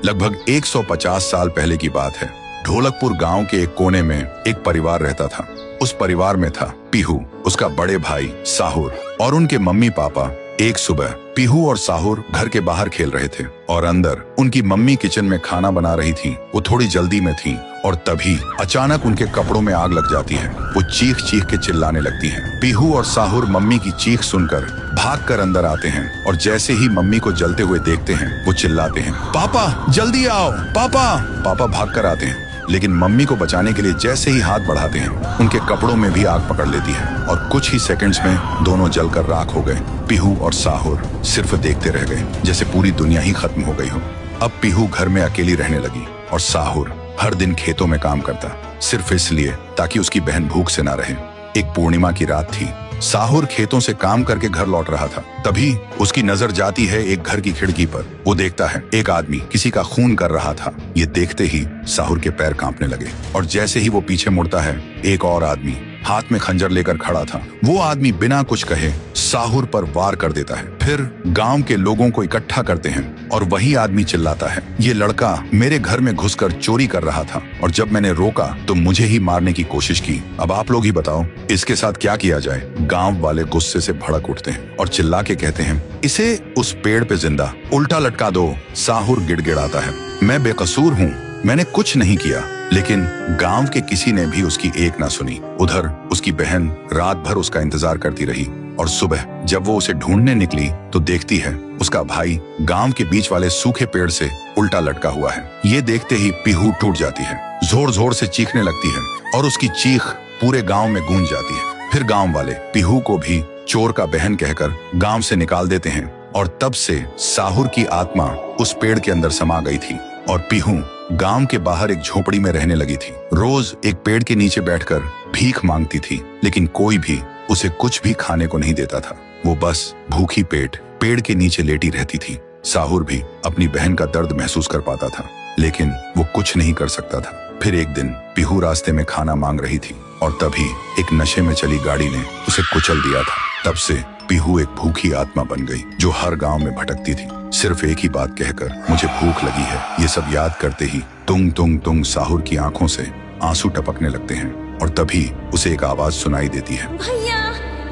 लगभग 150 साल पहले की बात है। ढोलकपुर गांव के एक कोने में एक परिवार रहता था। उस परिवार में था पीहू, उसका बड़े भाई साहुर और उनके मम्मी पापा। एक सुबह पीहू और साहुर घर के बाहर खेल रहे थे और अंदर उनकी मम्मी किचन में खाना बना रही थी। वो थोड़ी जल्दी में थी और तभी अचानक उनके कपड़ों में आग लग जाती है। वो चीख चीख के चिल्लाने लगती हैं। पीहू और साहुर मम्मी की चीख सुनकर भागकर अंदर आते हैं और जैसे ही मम्मी को जलते हुए देखते हैं वो चिल्लाते हैं, पापा जल्दी आओ पापा। पापा भागकर आते हैं लेकिन मम्मी को बचाने के लिए जैसे ही हाथ बढ़ाते हैं उनके कपड़ों में भी आग पकड़ लेती है और कुछ ही सेकंड्स में दोनों जलकर राख हो गए। पीहू और साहुर सिर्फ देखते रह गए जैसे पूरी दुनिया ही खत्म हो गई हो। अब पीहू घर में अकेली रहने लगी और साहुर हर दिन खेतों में काम करता, सिर्फ इसलिए ताकि उसकी बहन भूख से ना रहे। एक पूर्णिमा की रात थी। साहुर खेतों से काम करके घर लौट रहा था। तभी उसकी नजर जाती है एक घर की खिड़की पर। वो देखता है एक आदमी किसी का खून कर रहा था। ये देखते ही साहुर के पैर कांपने लगे और जैसे ही वो पीछे मुड़ता है एक और आदमी हाथ में खंजर लेकर खड़ा था। वो आदमी बिना कुछ कहे साहुर पर वार कर देता है। फिर गांव के लोगों को इकट्ठा करते हैं और वही आदमी चिल्लाता है, ये लड़का मेरे घर में घुसकर चोरी कर रहा था और जब मैंने रोका तो मुझे ही मारने की कोशिश की। अब आप लोग ही बताओ इसके साथ क्या किया जाए। गांव वाले गुस्से से भड़क उठते हैं और चिल्ला के कहते हैं, इसे उस पेड़ पे जिंदा उल्टा लटका दो। साहुर गिड़गिड़ाता है, मैं बेकसूर हूँ, मैंने कुछ नहीं किया। लेकिन गांव के किसी ने भी उसकी एक ना सुनी। उधर उसकी बहन रात भर उसका इंतजार करती रही और सुबह जब वो उसे ढूंढने निकली तो देखती है उसका भाई गांव के बीच वाले सूखे पेड़ से उल्टा लटका हुआ है। ये देखते ही पीहू टूट जाती है, जोर जोर से चीखने लगती है और उसकी चीख पूरे गांव में गूंज जाती है। फिर गांव वाले पीहू को भी चोर का बहन कहकर गांव से निकाल देते हैं और तब से साहुर की आत्मा उस पेड़ के अंदर समा गई थी और पीहू गांव के बाहर एक झोपड़ी में रहने लगी थी। रोज एक पेड़ के नीचे बैठकर भीख मांगती थी लेकिन कोई भी उसे कुछ भी खाने को नहीं देता था। वो बस भूखी पेट पेड़ के नीचे लेटी रहती थी। साहुर भी अपनी बहन का दर्द महसूस कर पाता था लेकिन वो कुछ नहीं कर सकता था। फिर एक दिन पीहू रास्ते में खाना मांग रही थी और तभी एक नशे में चली गाड़ी ने उसे कुचल दिया था। तब से पीहू एक भूखी आत्मा बन गई जो हर गांव में भटकती थी, सिर्फ एक ही बात कहकर, मुझे भूख लगी है। ये सब याद करते ही तुंग तुंग तुंग साहुर की आंखों से आंसू टपकने लगते हैं और तभी उसे एक आवाज सुनाई देती है भैया,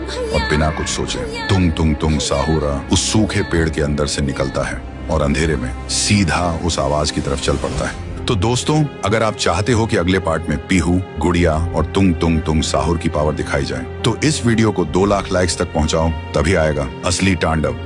भैया, और बिना कुछ सोचे तुंग तुंग तुंग साहुरा उस सूखे पेड़ के अंदर से निकलता है और अंधेरे में सीधा उस आवाज की तरफ चल पड़ता है। तो दोस्तों, अगर आप चाहते हो कि अगले पार्ट में पीहू, गुड़िया और तुंग तुंग तुंग साहुर की पावर दिखाई जाए तो इस वीडियो को 2 लाख लाइक्स तक पहुंचाओ, तभी आएगा असली तांडव।